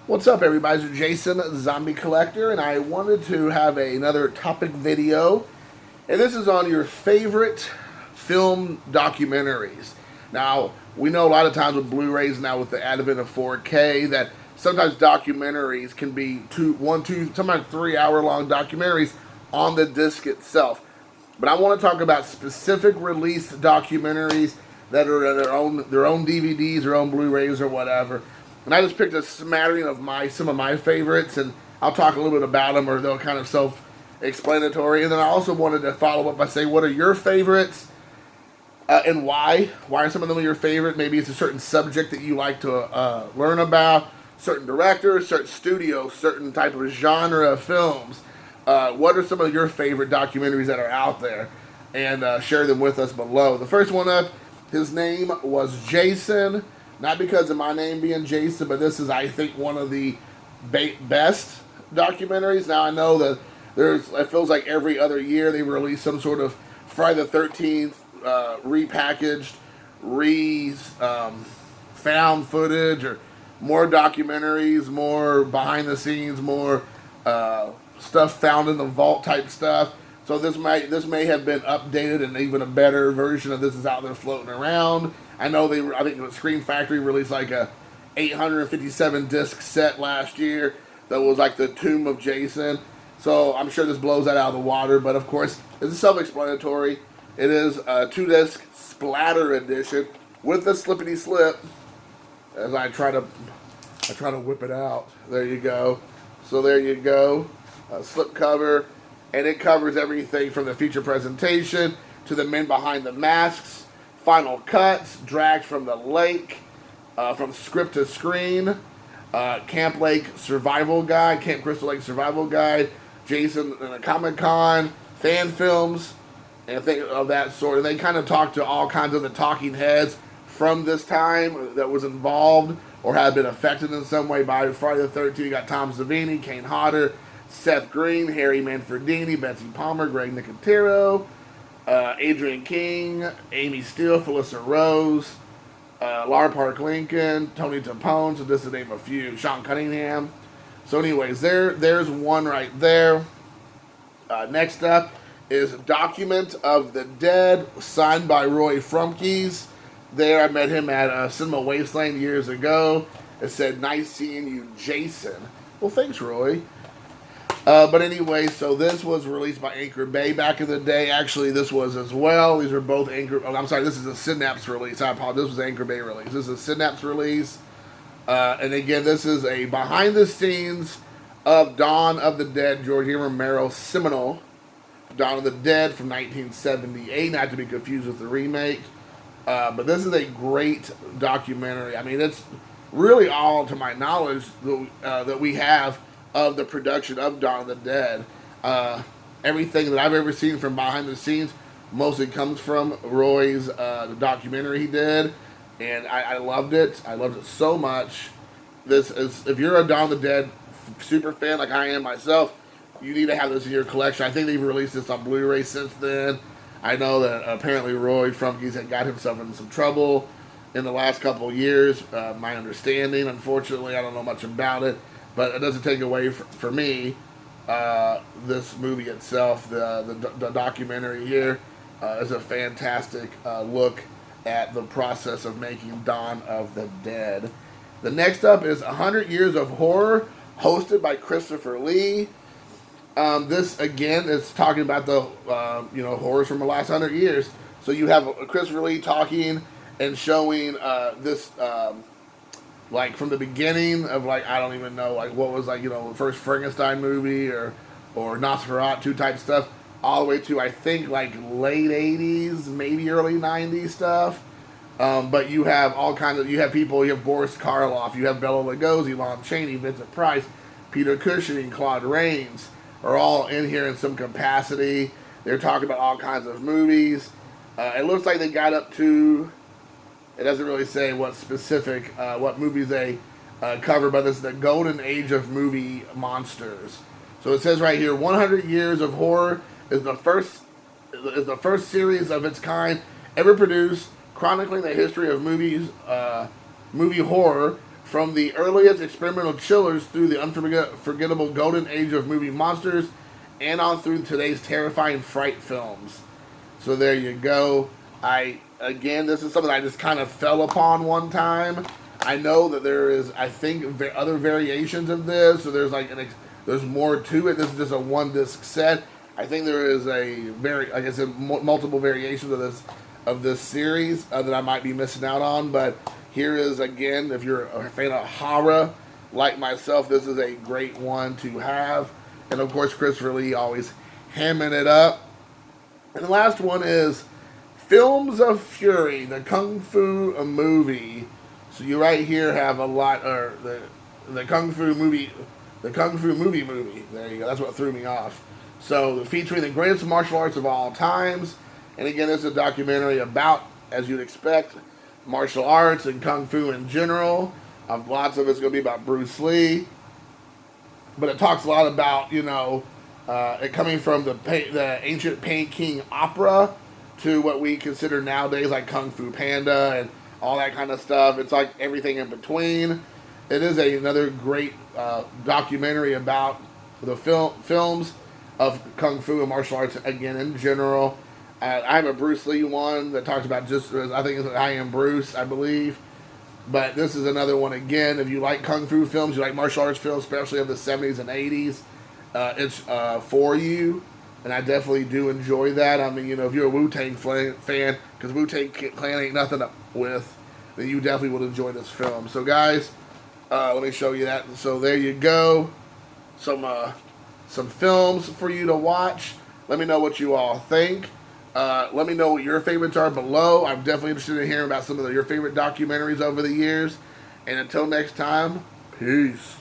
What's up, everybody? It's Jason, Zombie Collector, and I wanted to have another topic video. And this is on your favorite film documentaries. Now, we know a lot of times with Blu-rays now with the advent of 4K that sometimes documentaries can be sometimes 3 hour long documentaries on the disc itself. But I want to talk about specific release documentaries that are their own DVDs, their own Blu-rays, or whatever. And I just picked a smattering of some of my favorites, and I'll talk a little bit about them, or they'll kind of self-explanatory. And then I also wanted to follow up by saying, what are your favorites, and why? Why are some of them your favorite? Maybe it's a certain subject that you like to learn about, certain directors, certain studios, certain type of genre of films. What are some of your favorite documentaries that are out there? And share them with us below. The first one up, his name was Jason. Not because of my name being Jason, but this is, I think, one of the best documentaries. Now, I know that it feels like every other year they release some sort of Friday the 13th repackaged, found footage, or more documentaries, more behind the scenes, more stuff found in the vault type stuff. So this may have been updated, and even a better version of this is out there floating around. I know I think Screen Factory released like a 857 disc set last year that was like the Tomb of Jason. So I'm sure this blows that out of the water, but of course it's self-explanatory. It is a 2-disc splatter edition with the slippity slip. As I try to whip it out. There you go. So there you go. Slip cover, and it covers everything from the feature presentation to the men behind the masks. Final cuts, dragged from the lake, from script to screen, Camp Crystal Lake Survival Guide, Jason and a Comic-Con, fan films, and things of that sort. And they kind of talk to all kinds of the talking heads from this time that was involved or had been affected in some way by Friday the 13th. You got Tom Savini, Kane Hodder, Seth Green, Harry Manfredini, Betsy Palmer, Greg Nicotero, Adrian King, Amy Steele, Felissa Rose, Lar Park Lincoln, Tony Tapone, so just to name a few, Sean Cunningham. So anyways, there's one right there. Next up is Document of the Dead, signed by Roy Frumkes. There, I met him at Cinema Wasteland years ago. It said, "Nice seeing you, Jason." Well, thanks, Roy. But anyway, so this was released by Anchor Bay back in the day. Actually, this was as well. These are both this is a Synapse release. I apologize. This was an Anchor Bay release. This is a Synapse release. And again, this is a behind the scenes of Dawn of the Dead, George A. Romero's seminal Dawn of the Dead from 1978, not to be confused with the remake. But this is a great documentary. I mean, it's really all, to my knowledge, that we have of the production of Dawn of the Dead. Everything that I've ever seen from behind the scenes mostly comes from Roy's the documentary he did, and I loved it. I loved it so much. This is, if you're a Dawn of the Dead super fan like I am myself, you need to have this in your collection. I think they've released this on Blu-ray since then. I know that apparently Roy Frumkes had got himself in some trouble in the last couple of years. My understanding, unfortunately, I don't know much about it. But it doesn't take away for me, this movie itself, the documentary here, is a fantastic look at the process of making Dawn of the Dead. The next up is 100 Years of Horror, hosted by Christopher Lee. This, again, is talking about the horrors from the last 100 years. So you have Christopher Lee talking and showing this... like from the beginning of, like, I don't even know, like what was, like, the first Frankenstein movie or Nosferatu type stuff, all the way to, I think, like late 80s, maybe early 90s stuff. But you have all kinds of, you have Boris Karloff, you have Bela Lugosi, Lon Chaney, Vincent Price, Peter Cushing, Claude Rains are all in here in some capacity. They're talking about all kinds of movies. It looks like they got up to... It doesn't really say what specific, what movies they cover, but it's the golden age of movie monsters. So it says right here, 100 Years of Horror is the first series of its kind ever produced, chronicling the history of movie horror From the earliest experimental chillers through the unforgettable golden age of movie monsters, and on through today's terrifying fright films. So there you go. This is something I just kind of fell upon one time. I know that there is, I think, other variations of this. So there's there's more to it. This is just a one disc set. I think there is like I said, multiple variations of this series that I might be missing out on. But here is, again, if you're a fan of horror like myself, this is a great one to have. And of course, Christopher Lee always hamming it up. And the last one is Films of Fury, the Kung Fu movie. So you right here have a lot, or the Kung Fu movie, movie. There you go. That's what threw me off. So featuring the greatest martial arts of all times. And again, this is a documentary about, as you'd expect, martial arts and Kung Fu in general. Lots of it's going to be about Bruce Lee. But it talks a lot about, it coming from the ancient Peking opera to what we consider nowadays like Kung Fu Panda and all that kind of stuff. It's like everything in between. It is another great documentary about the films of Kung Fu and martial arts, again, in general. I have a Bruce Lee one that talks about I think it's I Am Bruce, I believe. But this is another one, again, if you like Kung Fu films, you like martial arts films, especially of the 70s and 80s, it's for you. And I definitely do enjoy that. I mean, if you're a Wu-Tang fan, because Wu-Tang Clan ain't nothing up with, then you definitely will enjoy this film. So, guys, let me show you that. So, there you go. Some films for you to watch. Let me know what you all think. Let me know what your favorites are below. I'm definitely interested in hearing about some of your favorite documentaries over the years. And until next time, peace.